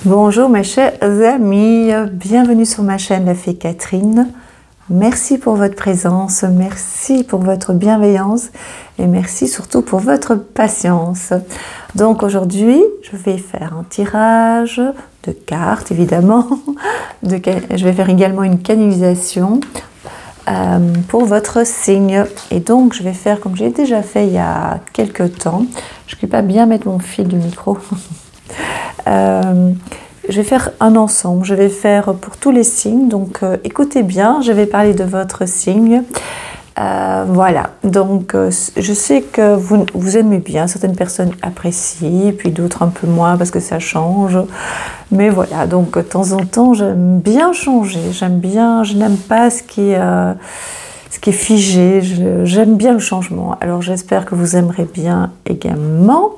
Bonjour mes chers amis, bienvenue sur ma chaîne La Fée Catherine. Merci pour votre présence, merci pour votre bienveillance et merci surtout pour votre patience. Donc aujourd'hui, je vais faire un tirage de cartes évidemment. Je vais faire également une canalisation pour votre signe. Et donc je vais faire comme j'ai déjà fait il y a quelques temps. Je ne peux pas bien mettre mon fil du micro. Je vais faire un ensemble, je vais faire pour tous les signes, donc écoutez bien, je vais parler de votre signe. Voilà, donc je sais que vous aimez bien, certaines personnes apprécient, puis d'autres un peu moins parce que ça change. Mais voilà, donc de temps en temps, j'aime bien changer, je n'aime pas ce qui est figé, j'aime bien le changement. Alors j'espère que vous aimerez bien également.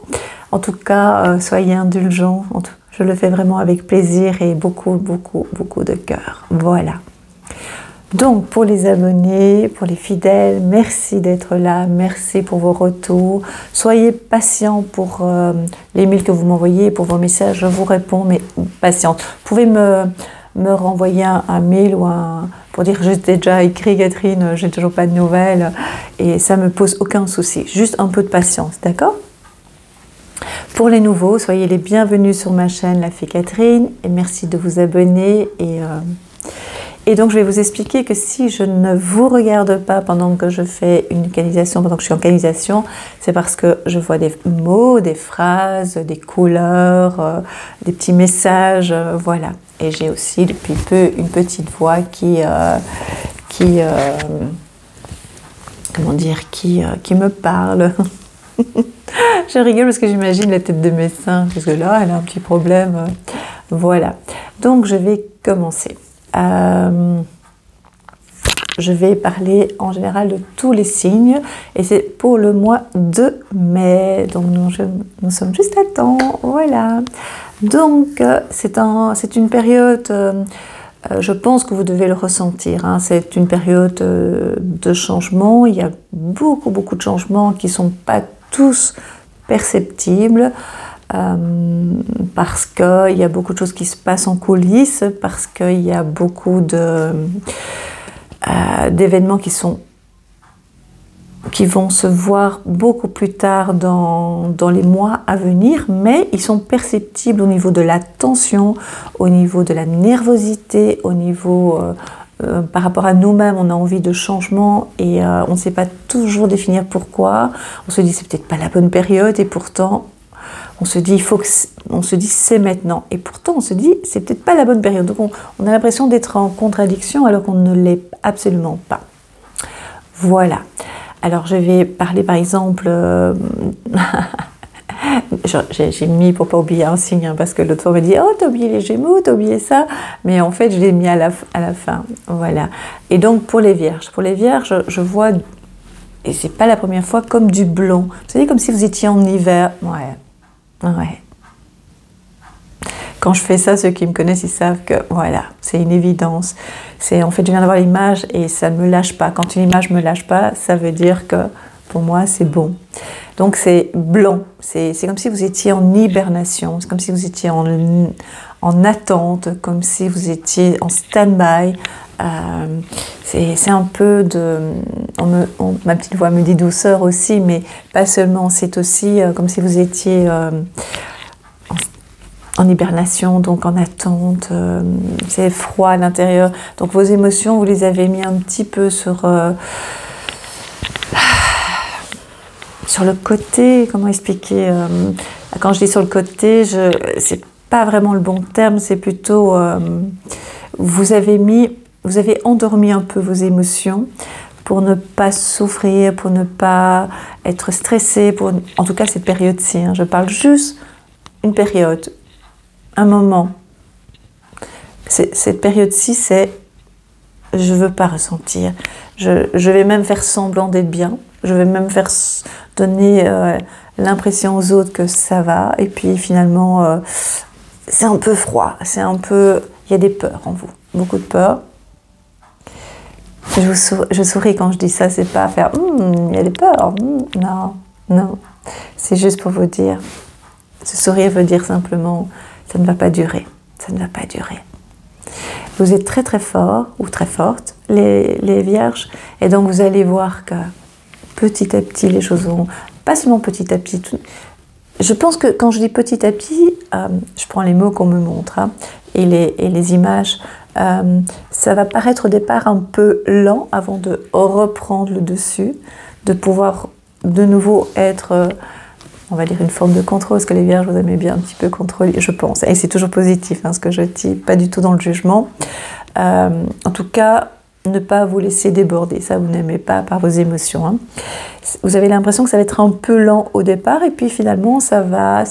En tout cas, soyez indulgents. Je le fais vraiment avec plaisir et beaucoup de cœur. Voilà. Donc, pour les abonnés, pour les fidèles, merci d'être là. Merci pour vos retours. Soyez patients pour les mails que vous m'envoyez, pour vos messages. Je vous réponds, mais patiente. Vous pouvez me renvoyer un mail ou pour dire que j'ai déjà écrit Catherine, j'ai toujours pas de nouvelles. Et ça me pose aucun souci. Juste un peu de patience, d'accord ? Pour les nouveaux, soyez les bienvenus sur ma chaîne La Fée Catherine et merci de vous abonner. Et donc, je vais vous expliquer que si je ne vous regarde pas pendant que je fais une canalisation, pendant que je suis en canalisation, c'est parce que je vois des mots, des phrases, des couleurs, des petits messages, voilà. Et j'ai aussi depuis peu une petite voix qui me parle. Je rigole parce que j'imagine la tête de médecin, parce que là, elle a un petit problème. Voilà. Donc, je vais commencer. Je vais parler en général de tous les signes et c'est pour le mois de mai. Donc, nous sommes juste à temps. Voilà. Donc, c'est une période... je pense que vous devez le ressentir. Hein. C'est une période de changement. Il y a beaucoup de changements qui ne sont pas tous perceptibles parce qu'il y a beaucoup de choses qui se passent en coulisses, parce qu'il y a beaucoup d'événements qui vont se voir beaucoup plus tard dans les mois à venir, mais ils sont perceptibles au niveau de la tension, au niveau de la nervosité, au niveau... par rapport à nous-mêmes, on a envie de changement et on ne sait pas toujours définir pourquoi. On se dit c'est peut-être pas la bonne période et pourtant on se dit c'est maintenant et pourtant on se dit c'est peut-être pas la bonne période. Donc on a l'impression d'être en contradiction alors qu'on ne l'est absolument pas. Voilà. Alors je vais parler par exemple... j'ai mis pour pas oublier un signe hein, parce que l'autre fois on me dit oh t'as oublié les Gémeaux, t'as oublié ça, mais en fait je l'ai mis à la fin, voilà. Et donc pour les Vierges, je vois, et c'est pas la première fois, comme du blanc, vous savez, comme si vous étiez en hiver. Ouais. Quand je fais ça, ceux qui me connaissent ils savent que voilà, c'est une évidence. En fait je viens d'avoir l'image et ça me lâche pas. Quand une image me lâche pas, ça veut dire que pour moi c'est bon. Donc c'est blanc, c'est comme si vous étiez en hibernation, c'est comme si vous étiez en attente, comme si vous étiez en stand-by. C'est un peu de... ma petite voix me dit douceur aussi, mais pas seulement, c'est aussi comme si vous étiez en hibernation, donc en attente, c'est froid à l'intérieur. Donc vos émotions, vous les avez mis un petit peu sur le côté, comment expliquer, quand je dis sur le côté, c'est pas vraiment le bon terme, c'est plutôt, vous avez endormi un peu vos émotions pour ne pas souffrir, pour ne pas être stressé, en tout cas cette période-ci, hein, je parle juste une période, un moment. Cette période-ci, c'est, je veux pas ressentir, je vais même faire semblant d'être bien, je vais même faire donner l'impression aux autres que ça va, et puis finalement c'est un peu froid, il y a des peurs en vous, beaucoup de peurs. Je souris quand je dis ça, c'est pas faire il y a des peurs, non, c'est juste pour vous dire, ce sourire veut dire simplement ça ne va pas durer, ça ne va pas durer. Vous êtes très très fort ou très forte, les vierges, et donc vous allez voir que petit à petit les choses vont, pas seulement petit à petit, je pense que quand je dis petit à petit, je prends les mots qu'on me montre hein, et les images, ça va paraître au départ un peu lent avant de reprendre le dessus, de pouvoir de nouveau être, on va dire, une forme de contrôle, parce que les vierges, vous aimez bien un petit peu contrôler, je pense, et c'est toujours positif, hein, ce que je dis, pas du tout dans le jugement. En tout cas, ne pas vous laisser déborder, ça vous n'aimez pas par vos émotions. Hein. Vous avez l'impression que ça va être un peu lent au départ, et puis finalement, ça va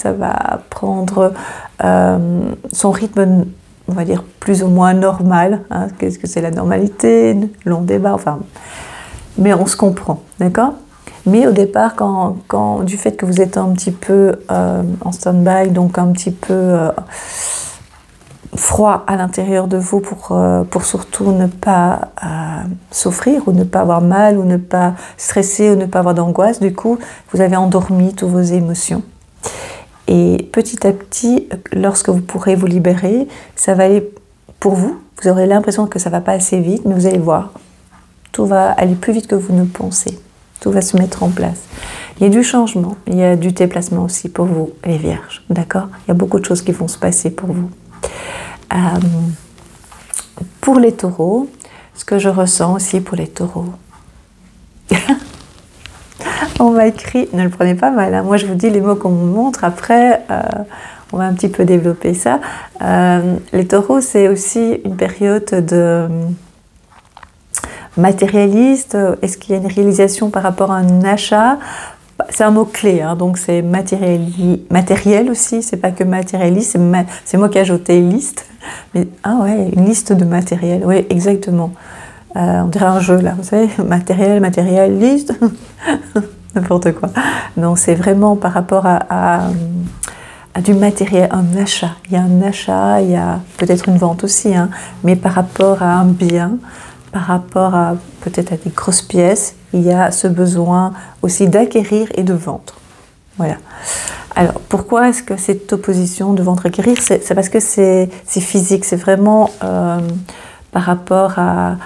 prendre son rythme, on va dire, plus ou moins normal. Hein. Qu'est-ce que c'est la normalité? Long débat, enfin... Mais on se comprend, d'accord? Mais au départ, du fait que vous êtes un petit peu en stand-by, donc un petit peu froid à l'intérieur de vous pour surtout ne pas souffrir ou ne pas avoir mal ou ne pas stresser ou ne pas avoir d'angoisse, du coup, vous avez endormi toutes vos émotions. Et petit à petit, lorsque vous pourrez vous libérer, ça va aller pour vous. Vous aurez l'impression que ça ne va pas assez vite, mais vous allez voir, tout va aller plus vite que vous ne pensez. Tout va se mettre en place. Il y a du changement, il y a du déplacement aussi pour vous, les vierges, d'accord? Il y a beaucoup de choses qui vont se passer pour vous. Pour les taureaux, ce que je ressens aussi pour les taureaux, on m'a écrit, ne le prenez pas mal, hein, moi je vous dis les mots qu'on me montre, après on va un petit peu développer ça. Les taureaux, c'est aussi une période de... matérialiste, est-ce qu'il y a une réalisation par rapport à un achat? C'est un mot-clé, hein, donc c'est matériel aussi, c'est pas que matérialiste, c'est moi qui ai ajouté liste. Mais, ah ouais, une liste de matériel, oui, exactement. On dirait un jeu là, vous savez, matériel, liste, n'importe quoi. Non, c'est vraiment par rapport à du matériel, un achat. Il y a un achat, il y a peut-être une vente aussi, hein, mais par rapport à un bien, par rapport à peut-être à des grosses pièces, il y a ce besoin aussi d'acquérir et de vendre. Voilà. Alors, pourquoi est-ce que cette opposition de vendre-acquérir? C'est parce que c'est physique, c'est vraiment par rapport à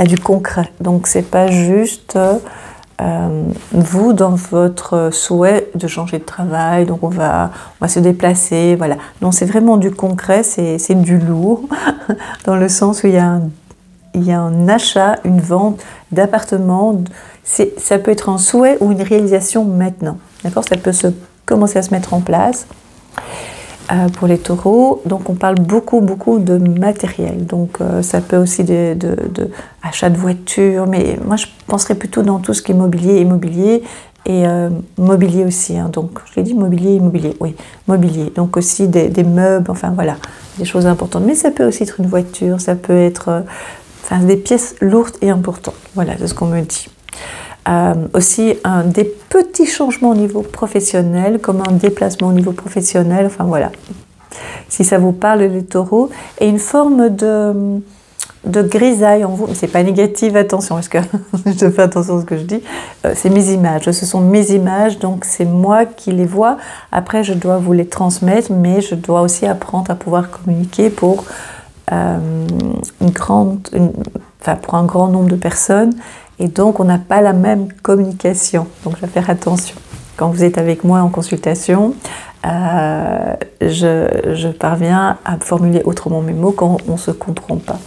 du concret. Donc, c'est pas juste vous, dans votre souhait de changer de travail, donc on va se déplacer, voilà. Non, c'est vraiment du concret, c'est du lourd, dans le sens où il y a un achat, une vente d'appartement. Ça peut être un souhait ou une réalisation maintenant. D'accord? Ça peut commencer à se mettre en place pour les taureaux. Donc, on parle beaucoup de matériel. Donc, ça peut aussi de achat de voiture. Mais moi, je penserais plutôt dans tout ce qui est immobilier et mobilier aussi. Hein. Donc, je l'ai dit, immobilier, oui, mobilier. Donc, aussi des meubles, enfin, voilà, des choses importantes. Mais ça peut aussi être une voiture, ça peut être... Enfin, des pièces lourdes et importantes. Voilà, c'est ce qu'on me dit. Aussi, des petits changements au niveau professionnel, comme un déplacement au niveau professionnel. Enfin, voilà. Si ça vous parle, les taureaux. Et une forme de grisaille en vous. Mais c'est pas négatif, attention, parce que je fais attention à ce que je dis. C'est mes images. Ce sont mes images, donc c'est moi qui les vois. Après, je dois vous les transmettre, mais je dois aussi apprendre à pouvoir communiquer pour... pour un grand nombre de personnes, et donc on n'a pas la même communication, donc je vais faire attention. Quand vous êtes avec moi en consultation, je parviens à formuler autrement mes mots quand on ne se comprend pas.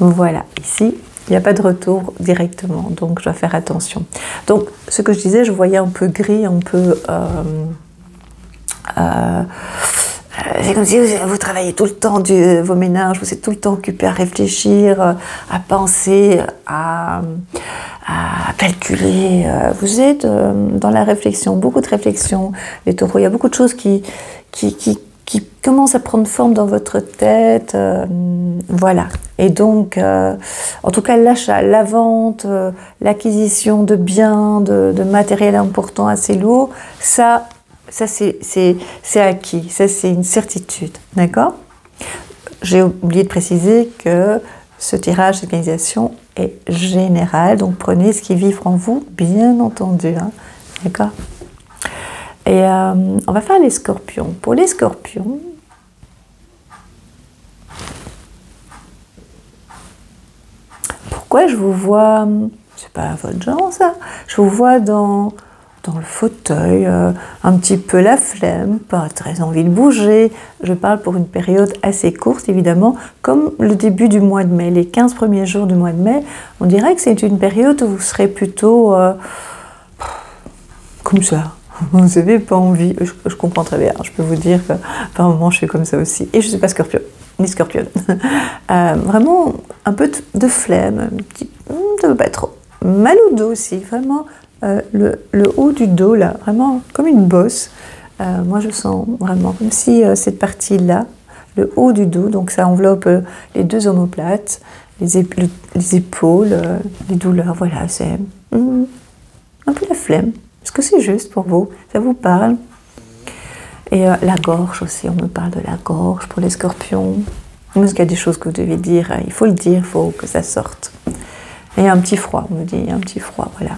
Voilà, ici il n'y a pas de retour directement, donc je dois faire attention. Donc ce que je disais, je voyais un peu gris, un peu... c'est comme si vous travaillez tout le temps vos ménages, vous êtes tout le temps occupé à réfléchir, à penser, à calculer. Vous êtes dans la réflexion, beaucoup de réflexion, les taureaux. Il y a beaucoup de choses qui commencent à prendre forme dans votre tête. Voilà. Et donc, en tout cas, l'achat, la vente, l'acquisition de biens, de matériel important assez lourd, ça c'est acquis, ça c'est une certitude, d'accord? J'ai oublié de préciser que ce tirage, cette organisation est général, donc prenez ce qui vibre en vous, bien entendu, hein, d'accord? Et on va faire les scorpions. Pour les scorpions, pourquoi je vous vois, c'est pas votre genre ça, je vous vois dans le fauteuil, un petit peu la flemme, pas très envie de bouger. Je parle pour une période assez courte, évidemment, comme le début du mois de mai, les 15 premiers jours du mois de mai. On dirait que c'est une période où vous serez plutôt comme ça. Vous n'avez pas envie, je comprends très bien, je peux vous dire que par moments je suis comme ça aussi. Et je ne suis pas scorpion, ni scorpionne. Vraiment un peu de flemme, un petit, ça ne veut pas être trop. Mal au dos aussi, vraiment. Le haut du dos, là, vraiment comme une bosse. Moi, je sens vraiment comme si cette partie-là, le haut du dos, donc ça enveloppe les deux omoplates, les épaules, les douleurs, voilà, c'est un peu la flemme. Est-ce que c'est juste pour vous? Ça vous parle? Et la gorge aussi, on me parle de la gorge pour les scorpions. Est-ce qu'il y a des choses que vous devez dire? Il faut le dire, il faut que ça sorte. Et il y a un petit froid, on me dit, il y a un petit froid, voilà.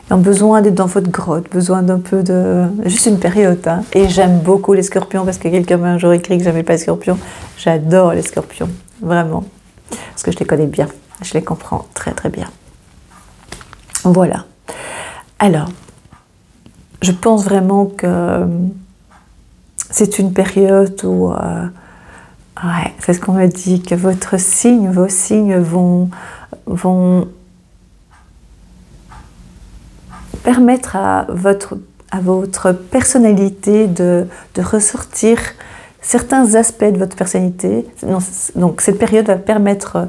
Ils ont besoin d'être dans votre grotte, besoin d'un peu de... Juste une période, hein. Et j'aime beaucoup les scorpions, parce que quelqu'un m'a un jour écrit que j'aimais pas les scorpions. J'adore les scorpions, vraiment. Parce que je les connais bien, je les comprends très très bien. Voilà. Alors, je pense vraiment que c'est une période où... ouais, c'est ce qu'on me dit, que votre signe, vos signes vont permettre à votre personnalité de ressortir certains aspects de votre personnalité. Donc cette période va permettre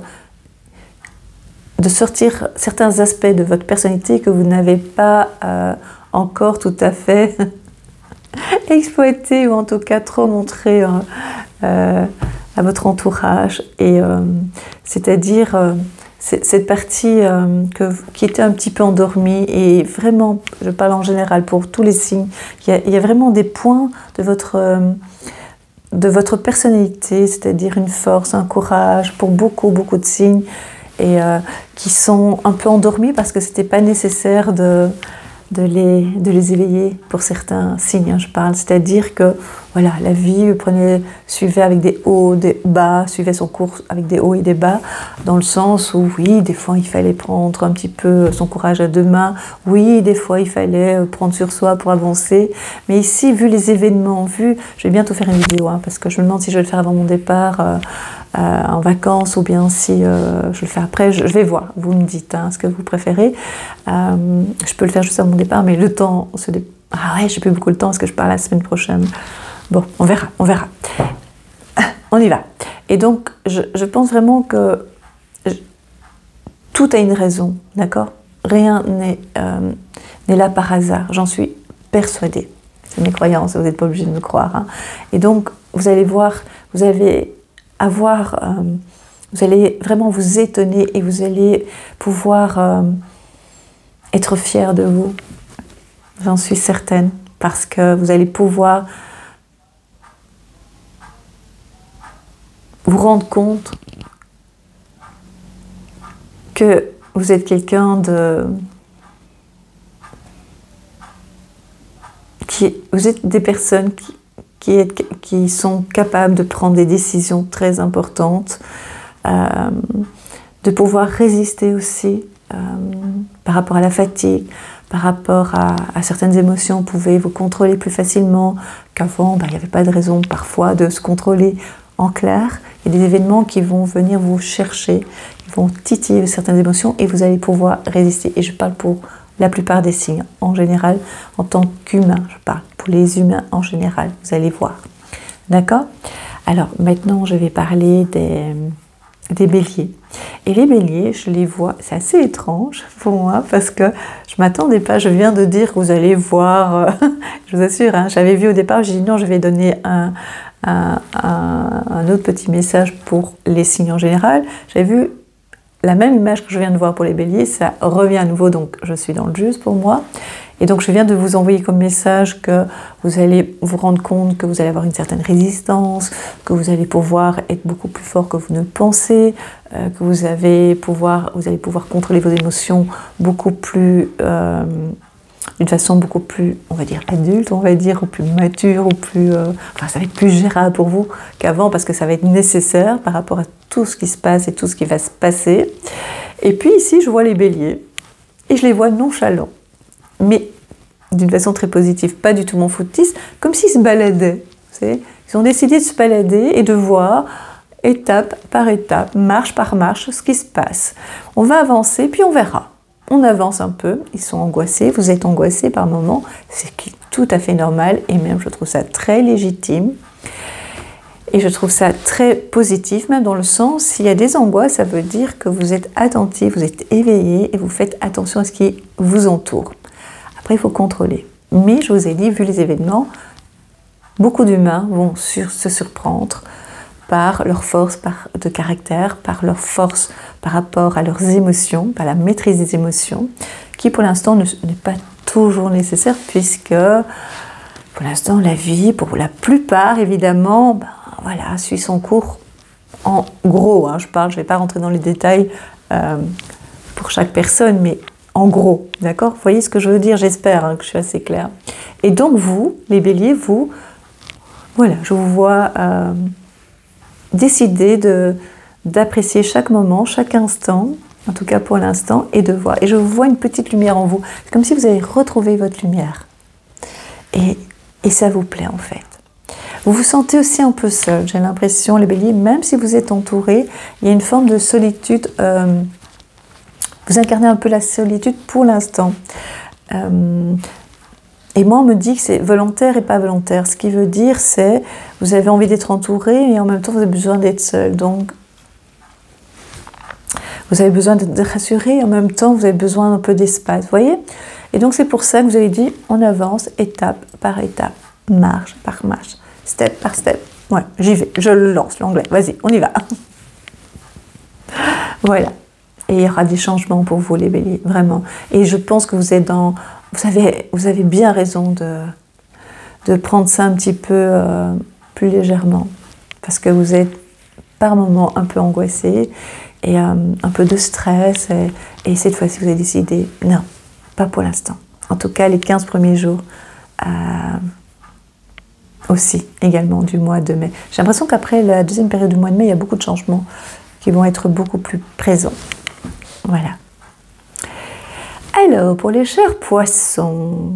de sortir certains aspects de votre personnalité que vous n'avez pas encore tout à fait exploité, ou en tout cas trop montré à votre entourage. Et c'est-à-dire cette partie qui était un petit peu endormie, et vraiment, je parle en général pour tous les signes, il y a vraiment des points de votre personnalité, c'est-à-dire une force, un courage pour beaucoup de signes, et qui sont un peu endormis parce que c'était pas nécessaire de les éveiller pour certains signes, hein, je parle. C'est-à-dire que voilà, la vie suivait avec des hauts, des bas, suivait son cours avec des hauts et des bas, dans le sens où oui, des fois il fallait prendre un petit peu son courage à deux mains, oui, des fois il fallait prendre sur soi pour avancer, mais ici, vu les événements, je vais bientôt faire une vidéo, hein, parce que je me demande si je vais le faire avant mon départ en vacances, ou bien si je le fais après, je vais voir, vous me dites ce que vous préférez. Je peux le faire juste avant mon départ, mais le temps ah ouais, j'ai plus beaucoup de temps parce que je pars la semaine prochaine. Bon, on verra. On y va. Et donc, je pense vraiment que tout a une raison, d'accord? Rien n'est là par hasard, j'en suis persuadée. C'est mes croyances, vous n'êtes pas obligé de me croire, hein. Et donc, vous allez voir, vous allez vraiment vous étonner, et vous allez pouvoir être fier de vous. J'en suis certaine, parce que vous allez pouvoir vous rendre compte que vous êtes quelqu'un vous êtes des personnes qui sont capables de prendre des décisions très importantes, de pouvoir résister aussi par rapport à la fatigue, par rapport à certaines émotions. Vous pouvez vous contrôler plus facilement qu'avant. Il n'y avait pas de raison parfois de se contrôler. En clair, il y a des événements qui vont venir vous chercher, qui vont titiller certaines émotions, et vous allez pouvoir résister. Et je parle pour la plupart des signes, en général, en tant qu'humain, je parle pour les humains en général, vous allez voir. D'accord? Alors maintenant, je vais parler des béliers. Et les béliers, je les vois, c'est assez étrange pour moi, parce que je ne m'attendais pas, je viens de dire que vous allez voir, je vous assure, hein, j'avais vu au départ, j'ai dit non, je vais donner un autre petit message pour les signes en général. J'avais vu la même image que je viens de voir pour les béliers, ça revient à nouveau, donc je suis dans le juste pour moi. Et donc je viens de vous envoyer comme message que vous allez vous rendre compte que vous allez avoir une certaine résistance, que vous allez pouvoir être beaucoup plus fort que vous ne le pensez, que vous allez pouvoir contrôler vos émotions beaucoup plus d'une façon beaucoup plus, on va dire, adulte, on va dire, ou plus mature, ou plus... enfin, ça va être plus gérable pour vous qu'avant, parce que ça va être nécessaire par rapport à tout ce qui se passe et tout ce qui va se passer. Et puis ici, je vois les béliers, et je les vois nonchalants, mais d'une façon très positive, pas du tout m'en foutiste, comme s'ils se baladaient. Vous savez, ils ont décidé de se balader et de voir, étape par étape, marche par marche, ce qui se passe. On va avancer, puis on verra. On avance un peu, ils sont angoissés, vous êtes angoissés par moments, c'est tout à fait normal, et même je trouve ça très légitime. Et je trouve ça très positif, même dans le sens, s'il y a des angoisses, ça veut dire que vous êtes attentif, vous êtes éveillé, et vous faites attention à ce qui vous entoure. Après, il faut contrôler. Mais je vous ai dit, vu les événements, beaucoup d'humains vont se surprendre par leur force de caractère, par leur force par rapport à leurs émotions, par la maîtrise des émotions, qui pour l'instant n'est pas toujours nécessaire, puisque pour l'instant la vie, pour la plupart évidemment, ben, voilà, suit son cours en gros. Hein, je ne vais pas rentrer dans les détails pour chaque personne, mais en gros, d'accord? Vous voyez ce que je veux dire? J'espère hein, que je suis assez claire. Et donc vous, les béliers, vous, voilà, je vous vois décider d'apprécier chaque moment, chaque instant, en tout cas pour l'instant, et de voir. Et je vois une petite lumière en vous. C'est comme si vous avez retrouvé votre lumière. Et ça vous plaît en fait. Vous vous sentez aussi un peu seul, j'ai l'impression, les béliers, même si vous êtes entourés, il y a une forme de solitude. Vous incarnez un peu la solitude pour l'instant. Et moi, on me dit que c'est volontaire et pas volontaire. Ce qui veut dire, c'est vous avez envie d'être entouré et en même temps, vous avez besoin d'être seul. Donc, vous avez besoin d'être rassuré et en même temps, vous avez besoin d'un peu d'espace. Vous voyez? Et donc, c'est pour ça que vous avez dit, on avance étape par étape, marche par marche, step par step. Ouais, j'y vais, je le lance, l'anglais. Vas-y, on y va. Voilà. Et il y aura des changements pour vous, les béliers, vraiment. Et je pense que vous êtes dans... Vous avez bien raison de prendre ça un petit peu plus légèrement. Parce que vous êtes par moments un peu angoissé et un peu de stress. Et cette fois-ci, vous avez décidé, non, pas pour l'instant. En tout cas, les 15 premiers jours aussi, également, du mois de mai. J'ai l'impression qu'après la deuxième période du mois de mai, il y a beaucoup de changements qui vont être beaucoup plus présents. Voilà. Alors, pour les chers poissons,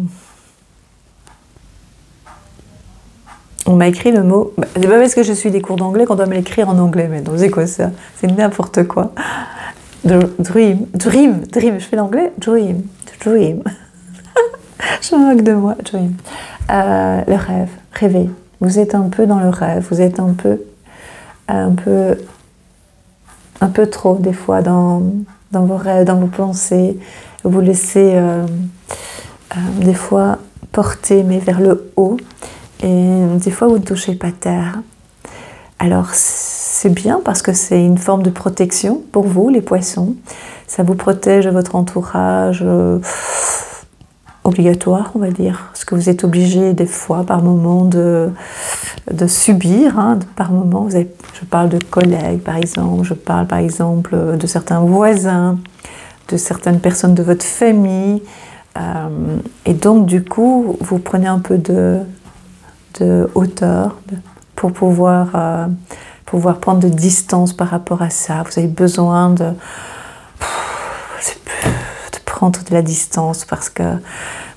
on m'a écrit le mot... Bah, c'est pas parce que je suis des cours d'anglais qu'on doit me l'écrire en anglais maintenant. C'est quoi ça? C'est n'importe quoi. Dream, je fais l'anglais. Dream. Je me moque de moi. Dream. Le rêve, rêver. Vous êtes un peu dans le rêve. Vous êtes un peu trop des fois dans vos rêves, dans vos pensées. Vous laissez des fois porter, mais vers le haut. Et des fois, vous ne touchez pas terre. Alors, c'est bien parce que c'est une forme de protection pour vous, les poissons. Ça vous protège de votre entourage obligatoire, on va dire. Parce que vous êtes obligé, des fois, par moment, de subir. Hein, par moment, je parle de collègues, par exemple. Je parle, par exemple, de certains voisins, de certaines personnes de votre famille. Et donc, du coup, vous prenez un peu de hauteur pour pouvoir prendre de distance par rapport à ça. Vous avez besoin de prendre de la distance parce que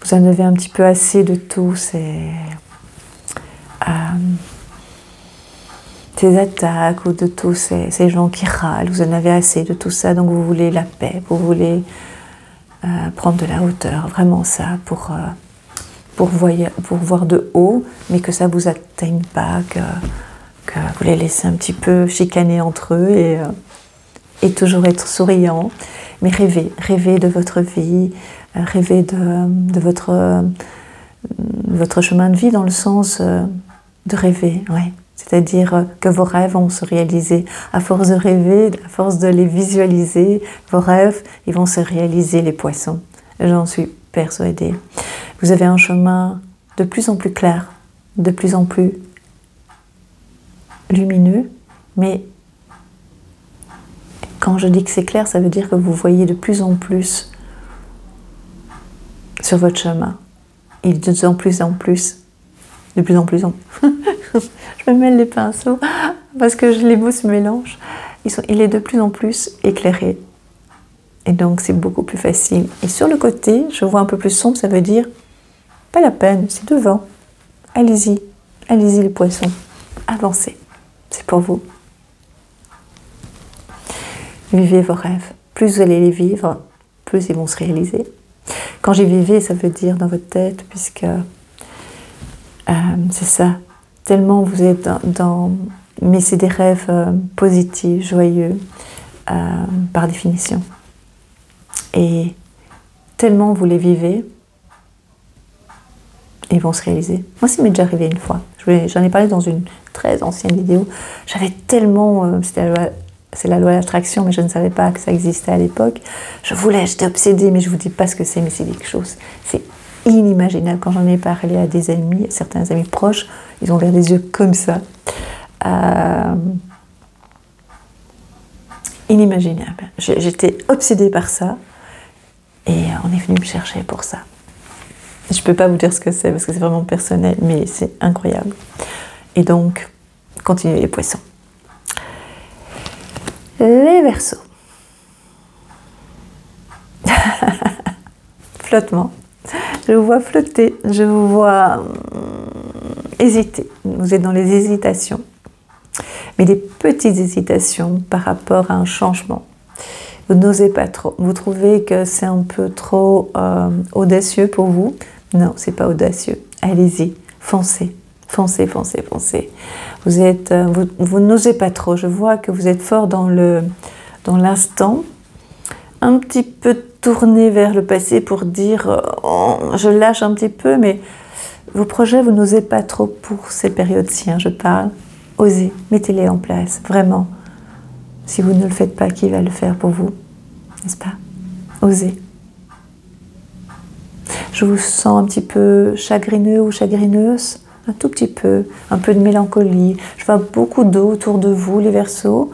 vous en avez un petit peu assez de tous ces attaques ou de tous ces gens qui râlent. Vous en avez assez de tout ça, donc vous voulez la paix, vous voulez prendre de la hauteur, vraiment ça, pour voir de haut, mais que ça ne vous atteigne pas, que vous les laissez un petit peu chicaner entre eux et toujours être souriant. Mais rêvez de votre vie, rêvez de votre chemin de vie dans le sens de rêver, ouais. C'est-à-dire que vos rêves vont se réaliser. À force de rêver, à force de les visualiser, vos rêves, ils vont se réaliser, les poissons. J'en suis persuadée. Vous avez un chemin de plus en plus clair, de plus en plus lumineux, mais quand je dis que c'est clair, ça veut dire que vous voyez de plus en plus sur votre chemin. Il est de plus en plus, je me mêle les pinceaux parce que les mots se mélangent. Il est de plus en plus éclairé. Et donc c'est beaucoup plus facile. Et sur le côté, je vois un peu plus sombre, ça veut dire pas la peine, c'est devant. Allez-y, allez-y les poissons, avancez, c'est pour vous. Vivez vos rêves. Plus vous allez les vivre, plus ils vont se réaliser. Quand j'ai vivez, ça veut dire dans votre tête, puisque c'est ça. Tellement vous êtes mais c'est des rêves positifs, joyeux, par définition. Et tellement vous les vivez, ils vont se réaliser. Moi, ça m'est déjà arrivé une fois. J'en ai parlé dans une très ancienne vidéo. J'avais tellement... c'est la loi de l'attraction, mais je ne savais pas que ça existait à l'époque. J'étais obsédée, mais je ne vous dis pas ce que c'est, mais c'est quelque chose. C'est inimaginable. Quand j'en ai parlé à des amis, certains amis proches, ils ont ouvert les yeux comme ça. Inimaginable. J'étais obsédée par ça, et on est venu me chercher pour ça. Je ne peux pas vous dire ce que c'est, parce que c'est vraiment personnel, mais c'est incroyable. Et donc, continuez les poissons. Les Verseaux. Flottement. Je vous vois flotter, je vous vois hésiter. Vous êtes dans les hésitations. Mais des petites hésitations par rapport à un changement. Vous n'osez pas trop. Vous trouvez que c'est un peu trop audacieux pour vous. Non, c'est pas audacieux. Allez-y, foncez. Foncez, foncez, foncez. Vous n'osez pas trop. Je vois que vous êtes fort dans l'instant, un petit peu tourné vers le passé pour dire oh, je lâche un petit peu, mais vos projets, vous n'osez pas trop pour ces périodes-ci, hein, je parle. Osez, mettez-les en place, vraiment. Si vous ne le faites pas, qui va le faire pour vous? N'est-ce pas? Osez. Je vous sens un petit peu chagrineux ou chagrineuse. Un tout petit peu, un peu de mélancolie. Je vois beaucoup d'eau autour de vous, les Verseaux.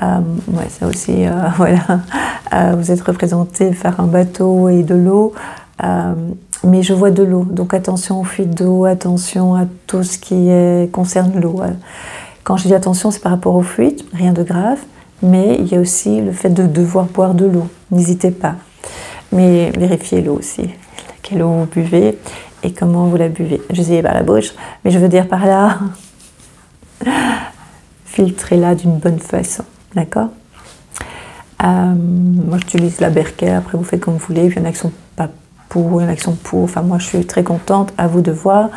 Ouais, ça aussi, voilà. Vous êtes représenté par un bateau et de l'eau. Mais je vois de l'eau, donc attention aux fuites d'eau, attention à tout ce qui concerne l'eau. Quand je dis attention, c'est par rapport aux fuites, rien de grave. Mais il y a aussi le fait de devoir boire de l'eau. N'hésitez pas. Mais vérifiez l'eau aussi. Quelle eau vous buvez et comment vous la buvez. Je dis par la bouche, mais je veux dire par là, filtrez-la d'une bonne façon, d'accord? Moi, j'utilise la Berker, après vous faites comme vous voulez, il y en a qui sont pas pour, il y en a qui sont pour, enfin moi je suis très contente, à vous de voir.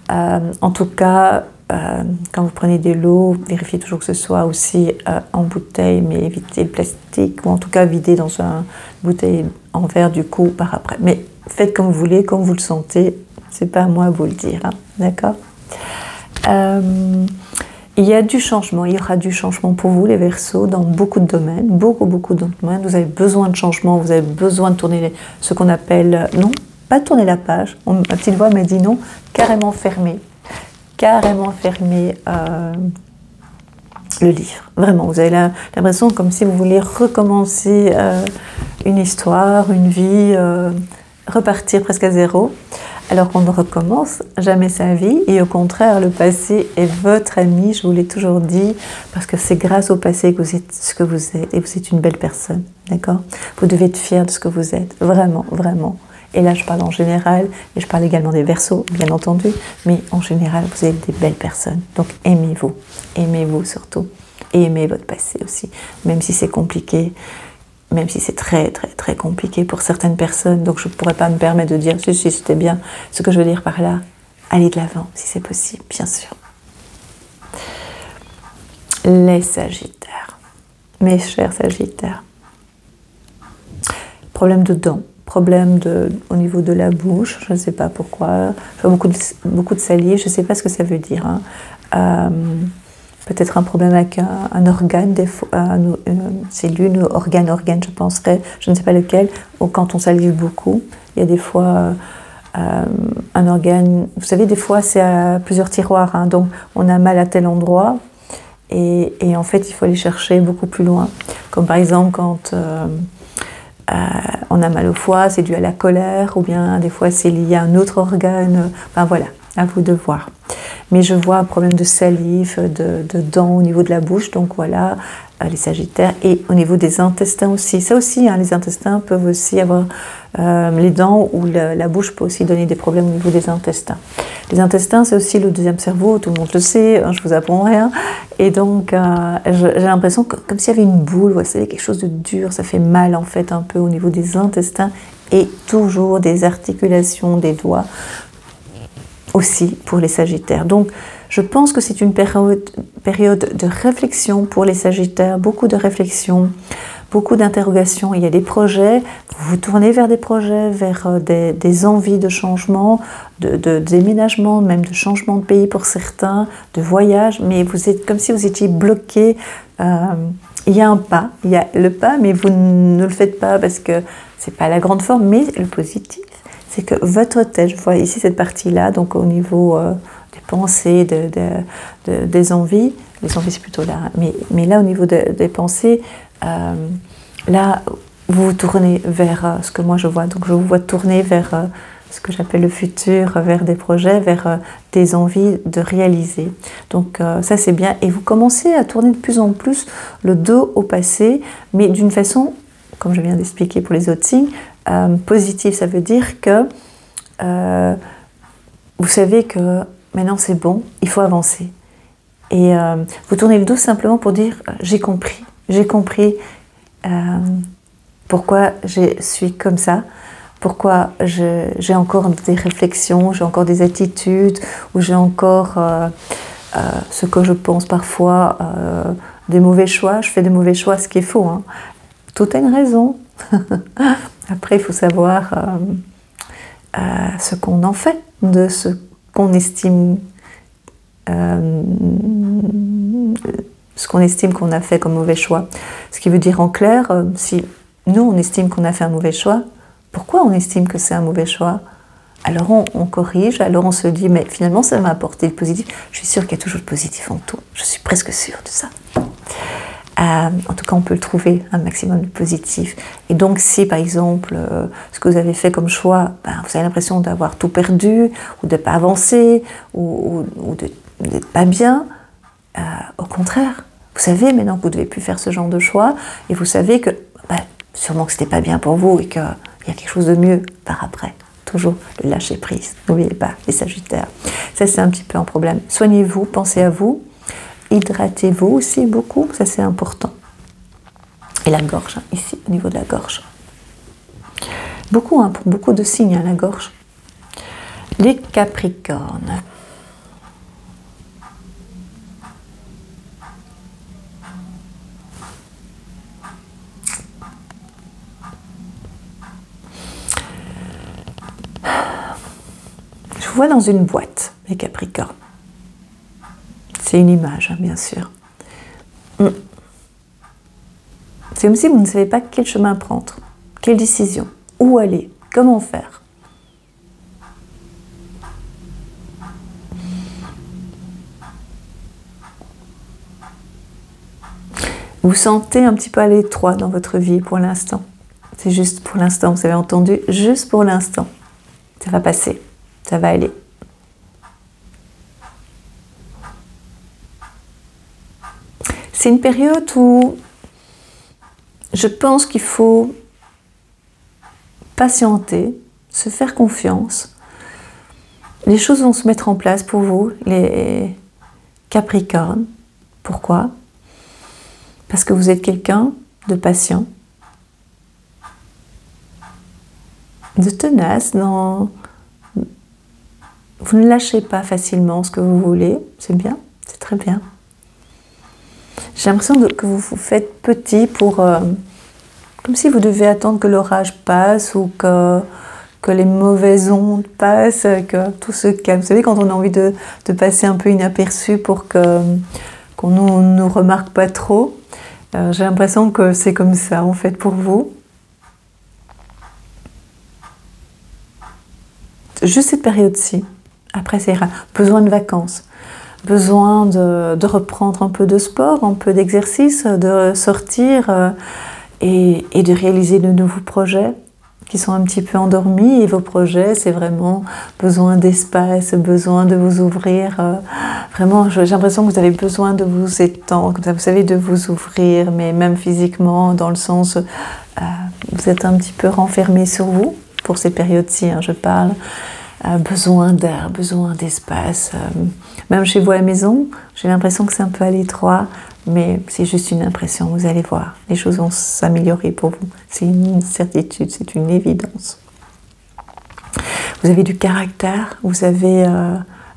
En tout cas, quand vous prenez de l'eau, vérifiez toujours que ce soit aussi en bouteille, mais évitez le plastique, ou en tout cas videz dans une bouteille en verre du coup par après. Mais faites comme vous voulez, comme vous le sentez. C'est pas à moi à vous le dire, hein, d'accord? Il y a du changement, il y aura du changement pour vous, les Verseaux, dans beaucoup de domaines, beaucoup de domaines. Vous avez besoin de changement, vous avez besoin de tourner ce qu'on appelle, non, pas tourner la page. Ma petite voix m'a dit non, carrément fermer le livre. Vraiment, vous avez l'impression comme si vous vouliez recommencer une histoire, une vie, repartir presque à zéro. Alors qu'on ne recommence jamais sa vie, et au contraire, le passé est votre ami, je vous l'ai toujours dit, parce que c'est grâce au passé que vous êtes ce que vous êtes, et vous êtes une belle personne, d'accord? Vous devez être fier de ce que vous êtes, vraiment, vraiment. Et là, je parle en général, et je parle également des Verseaux, bien entendu, mais en général, vous êtes des belles personnes. Donc aimez-vous surtout, et aimez votre passé aussi, même si c'est compliqué. Même si c'est très compliqué pour certaines personnes, donc je ne pourrais pas me permettre de dire si c'était bien. Ce que je veux dire par là, allez de l'avant si c'est possible, bien sûr. Les Sagittaires, mes chers Sagittaires, problème de dents, problème au niveau de la bouche, je ne sais pas pourquoi, je vois beaucoup de salive, je ne sais pas ce que ça veut dire. Hein. Peut-être un problème avec un organe, cellule, organe, je penserais, je ne sais pas lequel, ou quand on salive beaucoup, il y a des fois un organe, vous savez, des fois c'est à plusieurs tiroirs, hein, donc on a mal à tel endroit, et en fait il faut aller chercher beaucoup plus loin. Comme par exemple quand on a mal au foie, c'est dû à la colère, ou bien des fois c'est lié à un autre organe. Enfin voilà, à vous de voir. Mais je vois un problème de salive, de dents au niveau de la bouche, donc voilà, les Sagittaires, et au niveau des intestins aussi. Ça aussi, hein, les intestins peuvent aussi avoir les dents, ou la bouche peut aussi donner des problèmes au niveau des intestins. Les intestins, c'est aussi le deuxième cerveau, tout le monde le sait, hein, je vous apprends rien. Et donc, j'ai l'impression comme s'il y avait une boule, vous savez, quelque chose de dur, ça fait mal en fait un peu au niveau des intestins, et toujours des articulations des doigts aussi pour les Sagittaires. Donc, je pense que c'est une période de réflexion pour les Sagittaires, beaucoup de réflexion, beaucoup d'interrogations. Il y a des projets, vous vous tournez vers des projets, vers des envies de changement, de déménagement, même de changement de pays pour certains, de voyage, mais vous êtes comme si vous étiez bloqué. Il y a un pas, il y a le pas, mais vous ne le faites pas parce que c'est pas la grande forme, mais le positif, c'est que votre tête, je vois ici cette partie-là, donc au niveau des pensées, des envies, les envies c'est plutôt là, mais là au niveau des pensées, là vous vous tournez vers ce que moi je vois, donc je vous vois tourner vers ce que j'appelle le futur, vers des projets, vers des envies de réaliser. Donc ça c'est bien, et vous commencez à tourner de plus en plus le dos au passé, mais d'une façon, comme je viens d'expliquer pour les autres signes, positive. Ça veut dire que vous savez que maintenant c'est bon, il faut avancer. Et vous tournez le dos simplement pour dire j'ai compris pourquoi je suis comme ça, pourquoi j'ai encore des réflexions, j'ai encore des attitudes, ou j'ai encore ce que je pense parfois, des mauvais choix. Je fais des mauvais choix, ce qui est faux, hein. Tout a une raison. Après, il faut savoir ce qu'on en fait, de ce qu'on estime, qu'on a fait comme mauvais choix. Ce qui veut dire en clair, si nous on estime qu'on a fait un mauvais choix, pourquoi on estime que c'est un mauvais choix? Alors on corrige, alors on se dit mais finalement ça m'a apporté le positif. Je suis sûre qu'il y a toujours le positif en tout, je suis presque sûre de ça. En tout cas, on peut le trouver un maximum de positif. Et donc, si par exemple, ce que vous avez fait comme choix, vous avez l'impression d'avoir tout perdu, ou de ne pas avancer, ou d'être pas bien, au contraire, vous savez maintenant que vous ne devez plus faire ce genre de choix, et vous savez que sûrement que ce n'était pas bien pour vous, et qu'il y a quelque chose de mieux par après. Toujours le lâcher prise. N'oubliez pas, les Sagittaires. Ça, c'est un petit peu un problème. Soignez-vous, pensez à vous. Hydratez-vous aussi beaucoup, ça c'est important. Et la gorge, hein, ici, au niveau de la gorge. Beaucoup, hein, pour beaucoup de signes, hein, la gorge. Les Capricornes. Je vous vois dans une boîte, les Capricornes. C'est une image, hein, bien sûr. C'est comme si vous ne savez pas quel chemin prendre, quelle décision, où aller, comment faire. Vous sentez un petit peu à l'étroit dans votre vie pour l'instant. C'est juste pour l'instant, vous avez entendu, juste pour l'instant. Ça va passer, ça va aller. C'est une période où je pense qu'il faut patienter, se faire confiance. Les choses vont se mettre en place pour vous, les Capricornes. Pourquoi? Parce que vous êtes quelqu'un de patient, de tenace. Vous ne lâchez pas facilement ce que vous voulez. C'est bien, c'est très bien. J'ai l'impression que vous vous faites petit pour... comme si vous devez attendre que l'orage passe, ou que les mauvaises ondes passent, que tout se calme. Vous savez, quand on a envie de passer un peu inaperçu pour qu'on ne nous remarque pas trop, j'ai l'impression que c'est comme ça, en fait, pour vous. Juste cette période-ci. Après, ça ira. Besoin de vacances. Besoin de reprendre un peu de sport, un peu d'exercice, de sortir. et de réaliser de nouveaux projets qui sont un petit peu endormis. Et vos projets, c'est vraiment besoin d'espace, besoin de vous ouvrir. Vraiment, j'ai l'impression que vous avez besoin de vous étendre, comme ça, vous savez, de vous ouvrir, mais même physiquement, dans le sens, vous êtes un petit peu renfermé sur vous, pour ces périodes-ci, hein, je parle. Besoin d'air, besoin d'espace. Même chez vous à la maison, j'ai l'impression que c'est un peu à l'étroit, mais c'est juste une impression, vous allez voir. Les choses vont s'améliorer pour vous. C'est une certitude, c'est une évidence. Vous avez du caractère, vous avez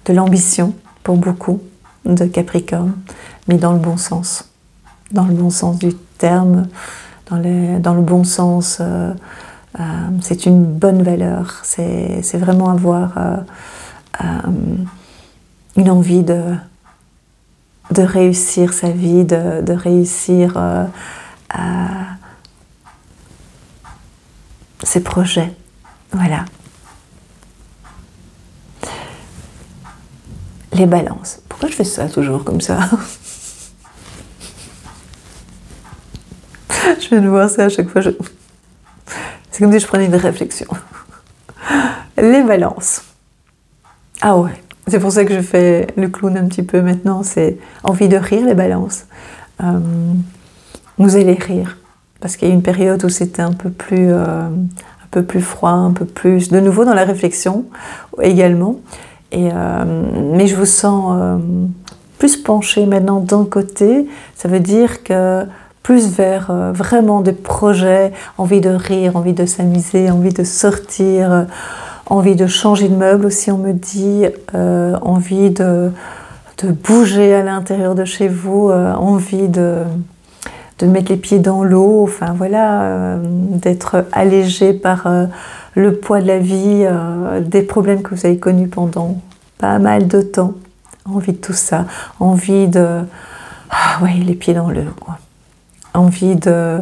de l'ambition pour beaucoup de Capricorne, mais dans le bon sens. Dans le bon sens du terme, dans le bon sens... c'est une bonne valeur, c'est vraiment avoir une envie de réussir sa vie, de réussir ses projets. Voilà. Les balances. Pourquoi je fais ça toujours comme ça? Je viens de voir ça à chaque fois. C'est comme si je prenais une réflexion. Les balances. Ah ouais, c'est pour ça que je fais le clown un petit peu maintenant. C'est envie de rire, les balances. Vous allez rire. Parce qu'il y a une période où c'était un peu plus froid, un peu plus... De nouveau dans la réflexion également. Mais je vous sens plus penché maintenant d'un côté. Ça veut dire que... plus vers vraiment des projets, envie de rire, envie de s'amuser, envie de sortir, envie de changer de meuble aussi, on me dit, envie de bouger à l'intérieur de chez vous, envie de mettre les pieds dans l'eau, enfin voilà, d'être allégé par le poids de la vie, des problèmes que vous avez connus pendant pas mal de temps, envie de tout ça, envie de... Ah ouais, les pieds dans l'eau, quoi. Envie de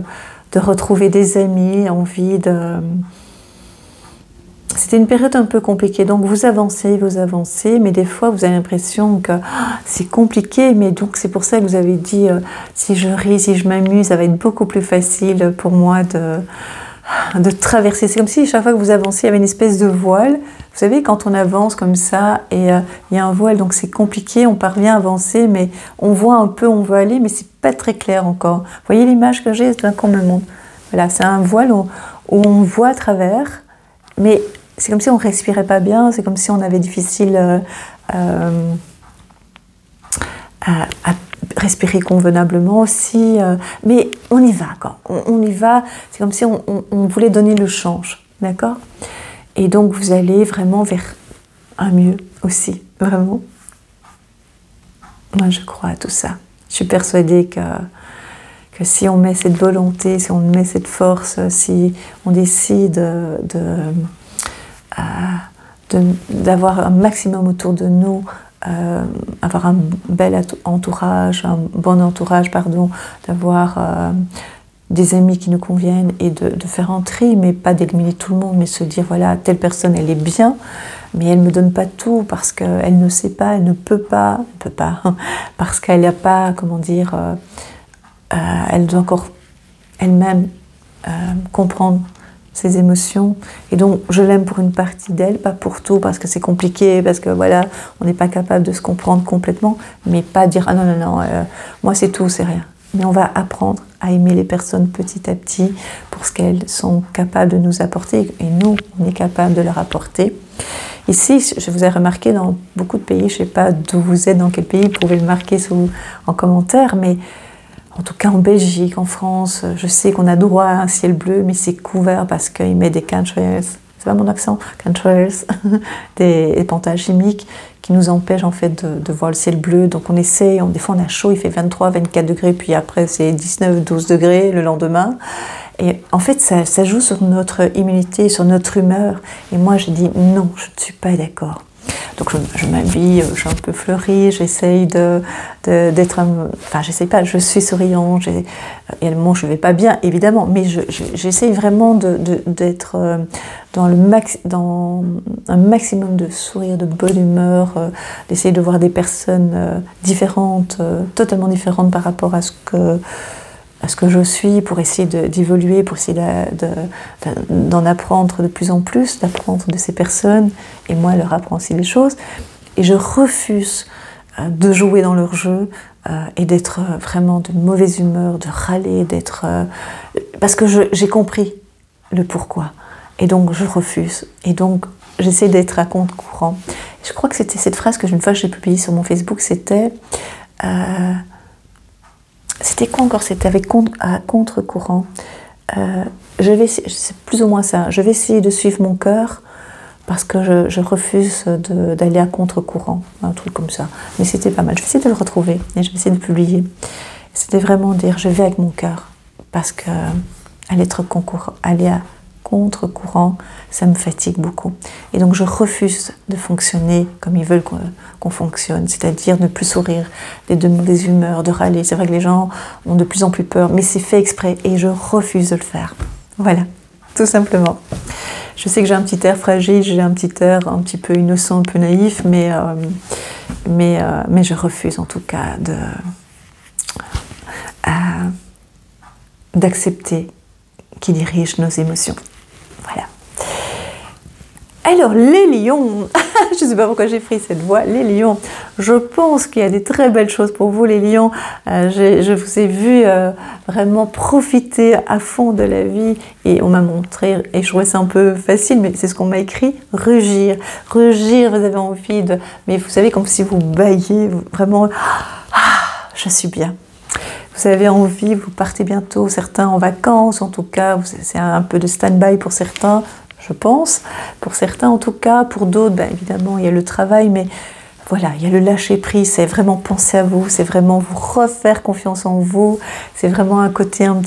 retrouver des amis, envie de... C'était une période un peu compliquée, donc vous avancez, mais des fois vous avez l'impression que c'est compliqué, mais donc c'est pour ça que vous avez dit si je ris, si je m'amuse, ça va être beaucoup plus facile pour moi de traverser. C'est comme si chaque fois que vous avancez, il y avait une espèce de voile. Vous savez, quand on avance comme ça, et il y a un voile, donc c'est compliqué, on parvient à avancer, mais on voit un peu où on veut aller, mais c'est pas très clair encore. Vous voyez l'image que j'ai, d'un qu'on me montre. Voilà, c'est un voile où on voit à travers, mais c'est comme si on respirait pas bien, c'est comme si on avait difficile à respirer convenablement aussi, mais on y va, quoi. On y va, c'est comme si on voulait donner le change, d'accord? Et donc vous allez vraiment vers un mieux aussi, vraiment. Moi je crois à tout ça. Je suis persuadée que si on met cette volonté, si on met cette force, si on décide d'avoir un maximum autour de nous, avoir un bel entourage, un bon entourage, pardon, d'avoir des amis qui nous conviennent et de faire un tri, mais pas d'éliminer tout le monde, mais se dire voilà, telle personne elle est bien, mais elle ne me donne pas tout parce qu'elle ne sait pas, elle ne peut pas, parce qu'elle n'a pas, comment dire, elle doit encore elle-même comprendre ses émotions, et donc je l'aime pour une partie d'elle, pas pour tout, parce que c'est compliqué, parce que voilà, on n'est pas capable de se comprendre complètement, mais pas dire ah non, moi c'est tout, c'est rien. Mais on va apprendre à aimer les personnes petit à petit pour ce qu'elles sont capables de nous apporter, et nous, on est capable de leur apporter. Ici, je vous ai remarqué dans beaucoup de pays, je ne sais pas d'où vous êtes, dans quel pays, vous pouvez le marquer en commentaire, mais en tout cas en Belgique, en France, je sais qu'on a droit à un ciel bleu, mais c'est couvert parce qu'il met des chemtrails, c'est pas mon accent, chemtrails, des pantalons chimiques qui nous empêchent en fait de voir le ciel bleu. Donc on essaie, des fois on a chaud, il fait 23, 24 degrés, puis après c'est 19, 12 degrés le lendemain. Et en fait ça joue sur notre immunité, sur notre humeur. Et moi je dis non, je ne suis pas d'accord. Donc je m'habille, je suis un peu fleurie, j'essaye d'être... Enfin, j'essaye pas, je suis souriante, également je ne vais pas bien, évidemment, mais j'essaye vraiment d'être dans un maximum de sourire, de bonne humeur, d'essayer de voir des personnes différentes, totalement différentes par rapport à ce que ce que je suis, pour essayer d'évoluer, pour essayer d'en apprendre de plus en plus, d'apprendre de ces personnes, et moi leur apprendre aussi des choses. Et je refuse de jouer dans leur jeu et d'être vraiment de mauvaise humeur, de râler, parce que j'ai compris le pourquoi. Et donc je refuse. Et donc j'essaie d'être à contre-courant. Je crois que c'était cette phrase que une fois j'ai publiée sur mon Facebook, c'était quoi encore? C'était à contre-courant. C'est plus ou moins ça. Je vais essayer de suivre mon cœur parce que je refuse d'aller à contre-courant. Un truc comme ça. Mais c'était pas mal. Je vais essayer de le retrouver et je vais essayer de publier. C'était vraiment dire je vais avec mon cœur parce que aller à contre-courant, ça me fatigue beaucoup. Et donc je refuse de fonctionner comme ils veulent qu'on fonctionne, c'est-à-dire ne plus sourire, d'être de mauvaise humeur, de râler. C'est vrai que les gens ont de plus en plus peur, mais c'est fait exprès et je refuse de le faire. Voilà, tout simplement. Je sais que j'ai un petit air fragile, j'ai un petit air un petit peu innocent, un peu naïf, mais je refuse en tout cas d'accepter qui dirige nos émotions. Voilà. Alors, les lions, je ne sais pas pourquoi j'ai pris cette voix, les lions, je pense qu'il y a des très belles choses pour vous, les lions. Je vous ai vu vraiment profiter à fond de la vie et on m'a montré, et je trouvais ça un peu facile, mais c'est ce qu'on m'a écrit, rugir. Rugir, vous avez envie de... Mais vous savez, comme si vous bâillez, vraiment, je suis bien. Vous avez envie, vous partez bientôt, certains en vacances, en tout cas, c'est un peu de stand-by pour certains, je pense. Pour certains, en tout cas, pour d'autres, ben, évidemment, il y a le travail, mais voilà, il y a le lâcher-prise, c'est vraiment penser à vous, c'est vraiment vous refaire confiance en vous, c'est vraiment un côté un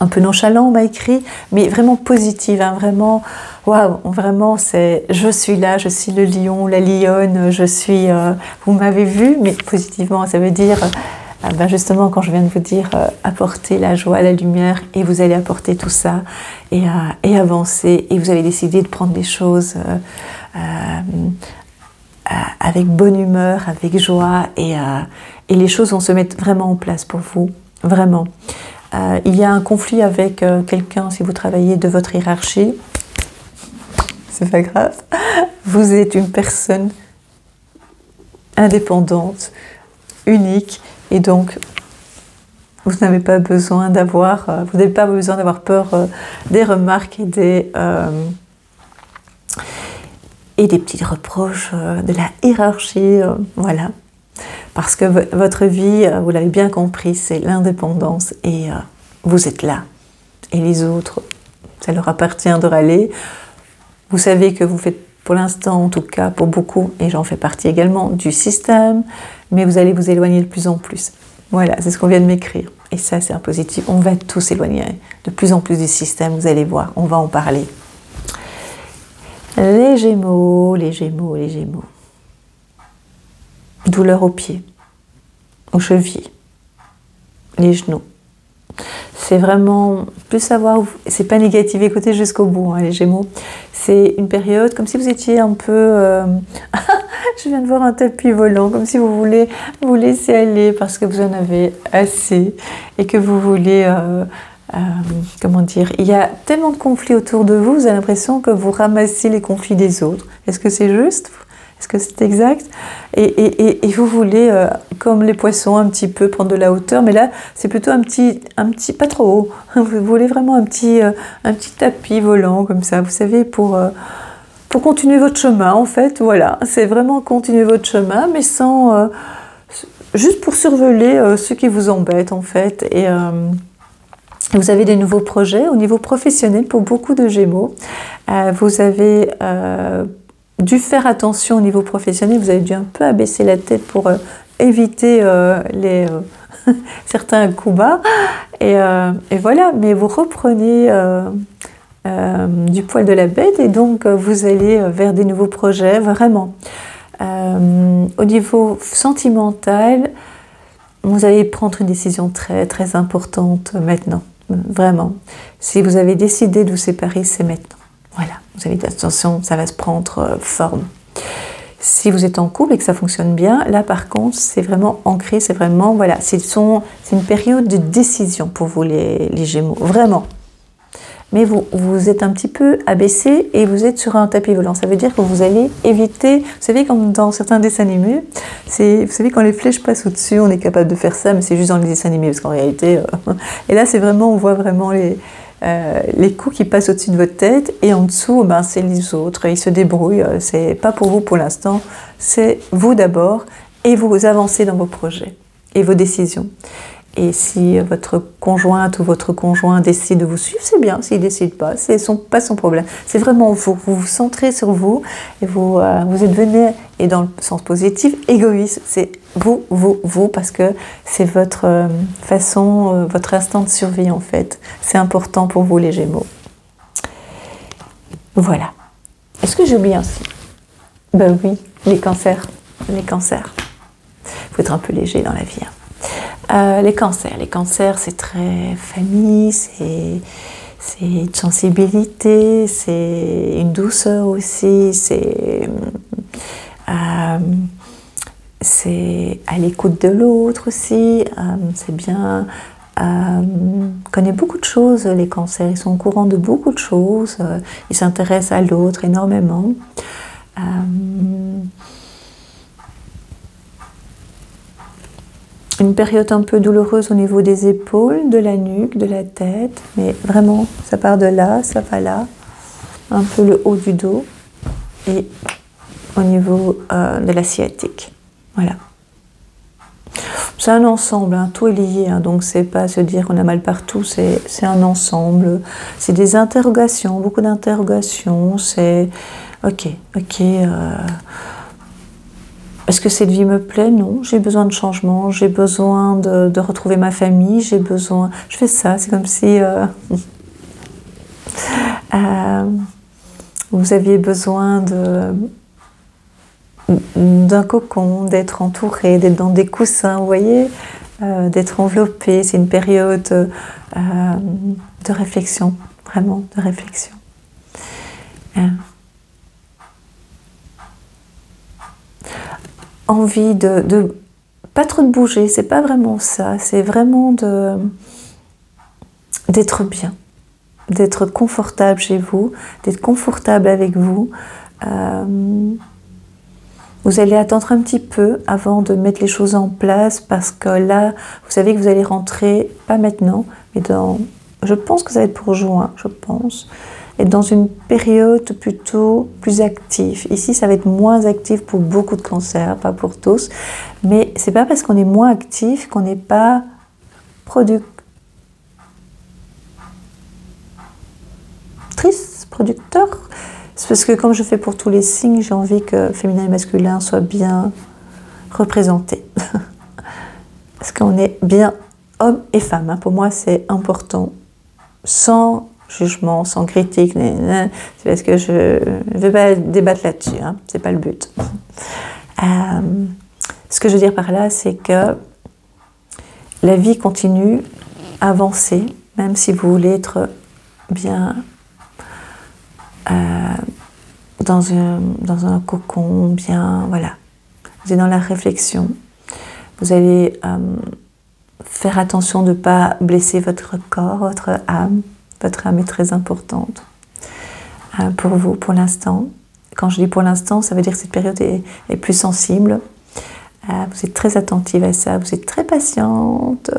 peu nonchalant, on m'a écrit, mais vraiment positif, hein, vraiment, waouh, vraiment, c'est je suis là, je suis le lion, la lionne, je suis, vous m'avez vu, mais positivement, ça veut dire... Ben justement, quand je viens de vous dire apporter la joie, la lumière, et vous allez apporter tout ça et avancer, et vous avez décidé de prendre les choses avec bonne humeur, avec joie, et les choses vont se mettre vraiment en place pour vous, vraiment. Il y a un conflit avec quelqu'un, si vous travaillez de votre hiérarchie, c'est pas grave, vous êtes une personne indépendante, unique, et donc vous n'avez pas besoin d'avoir peur des remarques et des petits reproches de la hiérarchie, voilà. Parce que votre vie, vous l'avez bien compris, c'est l'indépendance et vous êtes là. Et les autres, ça leur appartient de râler. Vous savez que vous faites pour l'instant, en tout cas pour beaucoup, et j'en fais partie également, du système, mais vous allez vous éloigner de plus en plus. Voilà, c'est ce qu'on vient de m'écrire. Et ça, c'est un positif. On va tous s'éloigner de plus en plus du système, vous allez voir, on va en parler. Les Gémeaux, les Gémeaux, les Gémeaux. Douleur aux pieds, aux chevilles, les genoux. C'est vraiment plus savoir, c'est pas négatif, écoutez jusqu'au bout, hein, les Gémeaux. C'est une période comme si vous étiez un peu... je viens de voir un tapis volant, comme si vous voulez vous laisser aller parce que vous en avez assez et que vous voulez... comment dire, il y a tellement de conflits autour de vous, vous avez l'impression que vous ramassez les conflits des autres. Est-ce que c'est juste ? Est-ce que c'est exact ? Et vous voulez, comme les poissons, un petit peu prendre de la hauteur, mais là, c'est plutôt un petit, pas trop haut. Vous voulez vraiment un petit tapis volant, comme ça, vous savez, pour continuer votre chemin, en fait, voilà. C'est vraiment continuer votre chemin, mais sans... juste pour survoler ce qui vous embête, en fait. Et vous avez des nouveaux projets au niveau professionnel pour beaucoup de Gémeaux. Vous avez... dû faire attention au niveau professionnel, vous avez dû un peu abaisser la tête pour éviter certains coups bas. Et voilà, mais vous reprenez du poil de la bête et donc vous allez vers des nouveaux projets, vraiment. Au niveau sentimental, vous allez prendre une décision très, très importante maintenant, vraiment. Si vous avez décidé de vous séparer, c'est maintenant. Voilà, vous avez dit attention, ça va se prendre forme. Si vous êtes en couple et que ça fonctionne bien, là par contre, c'est vraiment ancré, c'est vraiment, voilà, c'est une période de décision pour vous les Gémeaux, vraiment. Mais vous êtes un petit peu abaissé et vous êtes sur un tapis volant. Ça veut dire que vous allez éviter, vous savez, comme dans certains dessins animés, vous savez, quand les flèches passent au-dessus, on est capable de faire ça, mais c'est juste dans les dessins animés, parce qu'en réalité, et là, c'est vraiment, on voit vraiment les coups qui passent au-dessus de votre tête, et en dessous, ben, c'est les autres, ils se débrouillent, c'est pas pour vous pour l'instant, c'est vous d'abord, et vous avancez dans vos projets et vos décisions. Et si votre conjointe ou votre conjoint décide de vous suivre, c'est bien. S'il ne décide pas, c'est pas son problème. C'est vraiment vous. Vous vous centrez sur vous et vous êtes venu, et dans le sens positif, égoïste. C'est vous, parce que c'est votre façon, votre instant de survie en fait. C'est important pour vous les Gémeaux. Voilà. Est-ce que j'ai oublié un signe? Ben oui, les cancers. Les cancers. Il faut être un peu léger dans la vie. Hein. Les cancers, c'est très famille, c'est une sensibilité, c'est une douceur aussi, c'est à l'écoute de l'autre aussi, c'est bien, connaît beaucoup de choses les cancers, ils sont au courant de beaucoup de choses, ils s'intéressent à l'autre énormément. Une période un peu douloureuse au niveau des épaules, de la nuque, de la tête, mais vraiment, ça part de là, ça va là, un peu le haut du dos et au niveau de la sciatique. Voilà. C'est un ensemble, hein, tout est lié, hein, donc c'est pas se dire qu'on a mal partout, c'est un ensemble. C'est des interrogations, beaucoup d'interrogations, c'est ok. Est-ce que cette vie me plaît? Non, j'ai besoin de changement, j'ai besoin de retrouver ma famille, j'ai besoin... Je fais ça, c'est comme si vous aviez besoin d'un cocon, d'être entouré, d'être dans des coussins, vous voyez, d'être enveloppé. C'est une période de réflexion, vraiment de réflexion. Envie de pas trop de bouger, c'est pas vraiment ça, c'est vraiment d'être bien, d'être confortable chez vous, d'être confortable avec vous. Vous allez attendre un petit peu avant de mettre les choses en place parce que là, vous savez que vous allez rentrer, pas maintenant, mais je pense que ça va être pour juin, je pense, et dans une période plutôt plus active. Ici, ça va être moins actif pour beaucoup de cancers, pas pour tous, mais c'est pas parce qu'on est moins actif qu'on n'est pas producteur. C'est parce que comme je fais pour tous les signes, j'ai envie que féminin et masculin soient bien représentés. Parce qu'on est bien homme et femme. Hein. Pour moi, c'est important. Sans jugement, sans critique. C'est parce que je ne veux pas débattre là-dessus. Hein. C'est pas le but. Ce que je veux dire par là, c'est que la vie continue à avancer, même si vous voulez être bien dans un cocon, bien, voilà. Vous êtes dans la réflexion. Vous allez faire attention de ne pas blesser votre corps, votre âme. Votre âme est très importante pour vous, pour l'instant. Quand je dis pour l'instant, ça veut dire que cette période est plus sensible. Vous êtes très attentive à ça, vous êtes très patiente.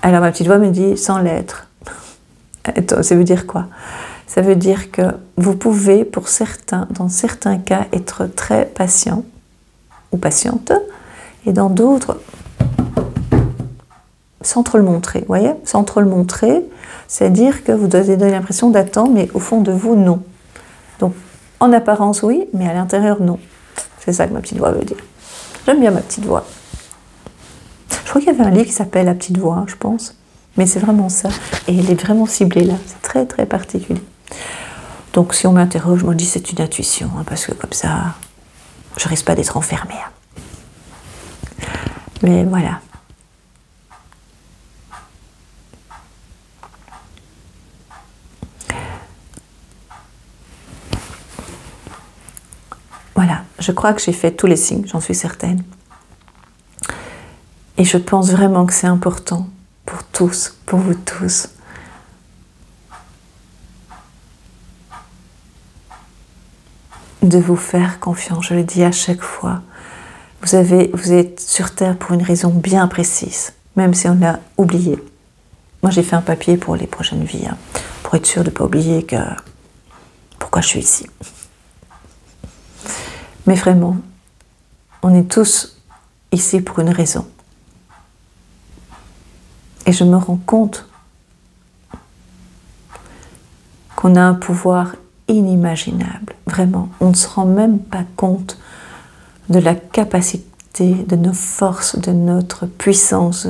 Alors ma petite voix me dit sans l'être. Ça veut dire quoi? Ça veut dire que vous pouvez, pour certains, dans certains cas, être très patient ou patiente, et dans d'autres, sans trop le montrer. Vous voyez? Sans trop le montrer, c'est-à-dire que vous devez donner l'impression d'attendre, mais au fond de vous, non. Donc, en apparence, oui, mais à l'intérieur, non. C'est ça que ma petite voix veut dire. J'aime bien ma petite voix. Je crois qu'il y avait un livre qui s'appelle La petite voix, je pense. Mais c'est vraiment ça. Et elle est vraiment ciblée là. C'est très, très particulier. Donc, si on m'interroge, je me dis c'est une intuition, hein, parce que comme ça, je risque pas d'être enfermée. Hein. Mais voilà. Je crois que j'ai fait tous les signes, j'en suis certaine. Et je pense vraiment que c'est important pour tous, pour vous tous. De vous faire confiance, je le dis à chaque fois. Vous êtes sur Terre pour une raison bien précise, même si on l'a oublié. Moi, j'ai fait un papier pour les prochaines vies, hein, pour être sûr de ne pas oublier pourquoi je suis ici. Mais vraiment, on est tous ici pour une raison. Et je me rends compte qu'on a un pouvoir inimaginable. Vraiment, on ne se rend même pas compte de la capacité, de nos forces, de notre puissance.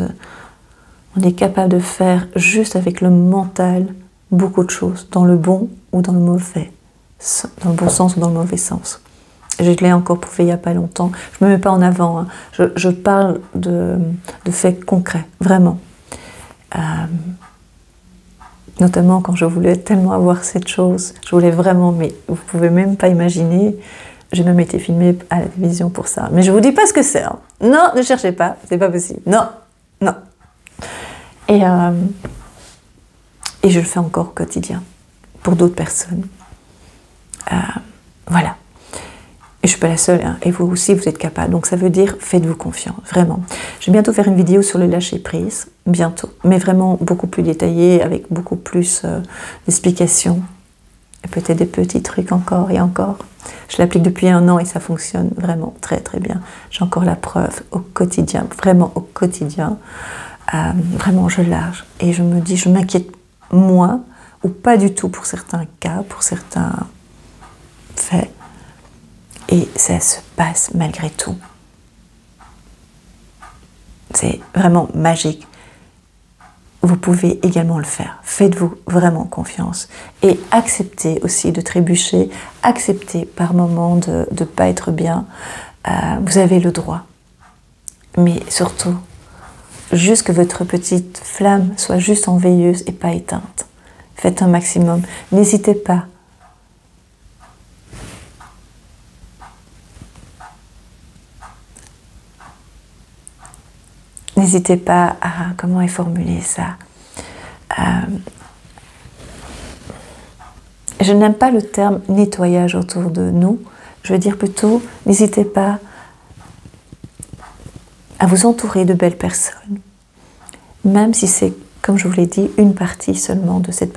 On est capable de faire juste avec le mental beaucoup de choses, dans le bon ou dans le mauvais, dans le bon sens ou dans le mauvais sens. Je l'ai encore prouvé il n'y a pas longtemps. Je ne me mets pas en avant, hein. Je parle de faits concrets, vraiment. Notamment quand je voulais tellement avoir cette chose, je voulais vraiment, mais vous ne pouvez même pas imaginer, j'ai même été filmée à la télévision pour ça. Mais je ne vous dis pas ce que c'est. Hein. Non, ne cherchez pas, c'est pas possible. Non, non. Et je le fais encore au quotidien, pour d'autres personnes. Voilà. Et je ne suis pas la seule, hein. Et vous aussi, vous êtes capable. Donc ça veut dire, faites-vous confiance, vraiment. Je vais bientôt faire une vidéo sur le lâcher-prise, bientôt. Mais vraiment beaucoup plus détaillée, avec beaucoup plus d'explications. Et peut-être des petits trucs encore et encore. Je l'applique depuis 1 an et ça fonctionne vraiment très très bien. J'ai encore la preuve au quotidien, vraiment au quotidien. Vraiment, je lâche. Et je me dis, je m'inquiète moins, ou pas du tout pour certains cas, pour certains faits. Et ça se passe malgré tout. C'est vraiment magique. Vous pouvez également le faire. Faites-vous vraiment confiance. Et acceptez aussi de trébucher. Acceptez par moments de ne pas être bien. Vous avez le droit. Mais surtout, juste que votre petite flamme soit juste en veilleuse et pas éteinte. Faites un maximum. N'hésitez pas. N'hésitez pas à, comment est formulé ça, je n'aime pas le terme nettoyage autour de nous, je veux dire plutôt, n'hésitez pas à vous entourer de belles personnes, même si c'est, comme je vous l'ai dit, une partie seulement de cette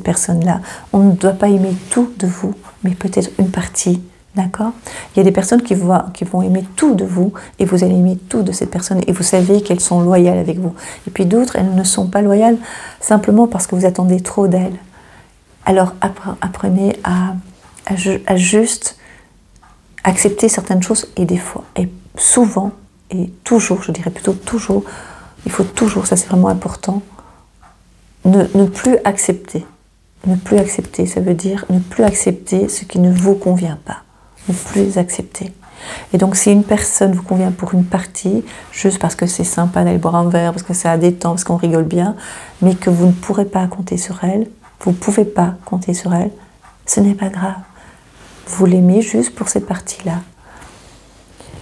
personne-là. On ne doit pas aimer tout de vous, mais peut-être une partie. D'accord? Il y a des personnes qui vont aimer tout de vous et vous allez aimer tout de cette personne et vous savez qu'elles sont loyales avec vous. Et puis d'autres, elles ne sont pas loyales simplement parce que vous attendez trop d'elles. Alors apprenez à juste accepter certaines choses et des fois, et souvent, et toujours, je dirais plutôt toujours, il faut toujours, ça c'est vraiment important, ne plus accepter. Ne plus accepter, ça veut dire ne plus accepter ce qui ne vous convient pas. Ne plus accepter. Et donc si une personne vous convient pour une partie, juste parce que c'est sympa d'aller boire un verre, parce que ça détend, parce qu'on rigole bien, mais que vous ne pourrez pas compter sur elle, vous ne pouvez pas compter sur elle, ce n'est pas grave. Vous l'aimez juste pour cette partie-là.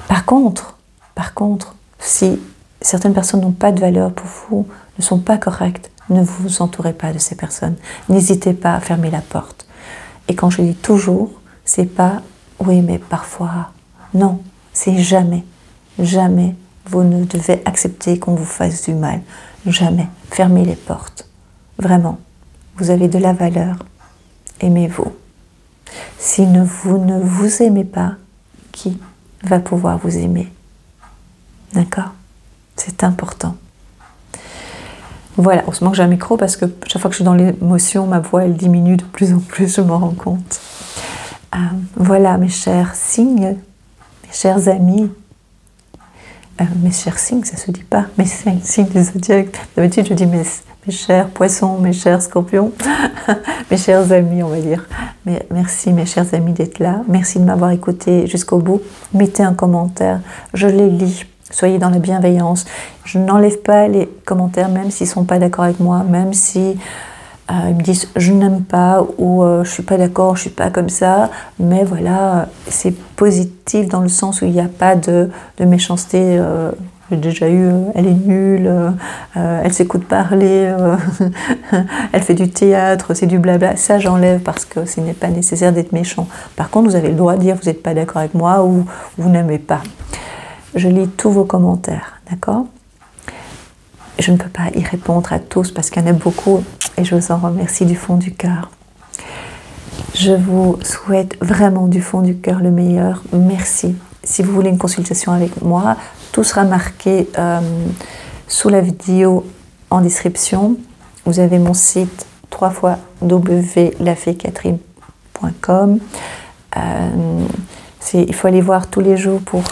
Par contre, si certaines personnes n'ont pas de valeur pour vous, ne sont pas correctes, ne vous entourez pas de ces personnes. N'hésitez pas à fermer la porte. Et quand je dis toujours, c'est pas oui, mais parfois. Non, c'est jamais. Jamais vous ne devez accepter qu'on vous fasse du mal. Jamais. Fermez les portes. Vraiment. Vous avez de la valeur. Aimez-vous. Si vous ne vous aimez pas, qui va pouvoir vous aimer? D'accord? C'est important. Voilà, heureusement que j'ai un micro parce que chaque fois que je suis dans l'émotion, ma voix elle diminue de plus en plus, je m'en rends compte. Voilà mes chers signes, mes chers amis, mes chers signes, ça se dit pas, mes signes du zodiaque. D'habitude je dis mes chers poissons, mes chers scorpions, mes chers amis on va dire. Mais merci mes chers amis d'être là, merci de m'avoir écouté jusqu'au bout. Mettez un commentaire, je les lis. Soyez dans la bienveillance. Je n'enlève pas les commentaires, même s'ils ne sont pas d'accord avec moi, même si Ils me disent je n'aime pas ou je suis pas d'accord, je suis pas comme ça, mais voilà, c'est positif dans le sens où il n'y a pas de méchanceté. J'ai déjà eu, elle est nulle, elle s'écoute parler, elle fait du théâtre, c'est du blabla. Ça, j'enlève parce que ce n'est pas nécessaire d'être méchant. Par contre, vous avez le droit de dire vous n'êtes pas d'accord avec moi ou vous n'aimez pas. Je lis tous vos commentaires, d'accord? Je ne peux pas y répondre à tous parce qu'il y en a beaucoup et je vous en remercie du fond du cœur. Je vous souhaite vraiment du fond du cœur le meilleur. Merci. Si vous voulez une consultation avec moi, tout sera marqué sous la vidéo en description. Vous avez mon site www.lafeecatherine.com. Il faut aller voir tous les jours pour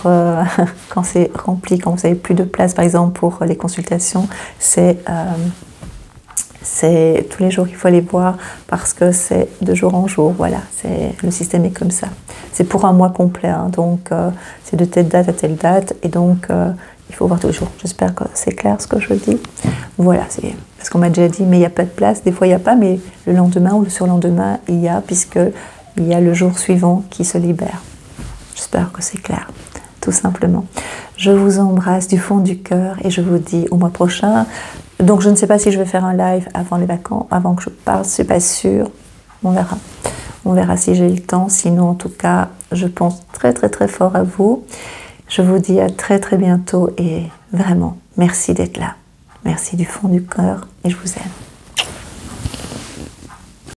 quand c'est rempli, quand vous n'avez plus de place, par exemple pour les consultations, c'est tous les jours qu'il faut aller voir parce que c'est de jour en jour, voilà, le système est comme ça. C'est pour un mois complet, hein, donc c'est de telle date à telle date et donc il faut voir tous les jours. J'espère que c'est clair ce que je dis. Voilà, parce qu'on m'a déjà dit mais il n'y a pas de place, des fois il n'y a pas, mais le lendemain ou le surlendemain il y a, puisque il y a le jour suivant qui se libère. J'espère que c'est clair, tout simplement. Je vous embrasse du fond du cœur et je vous dis au mois prochain. Donc je ne sais pas si je vais faire un live avant les vacances, avant que je parte, c'est pas sûr. On verra. On verra si j'ai le temps. Sinon, en tout cas, je pense très très très fort à vous. Je vous dis à très très bientôt et vraiment, merci d'être là. Merci du fond du cœur et je vous aime.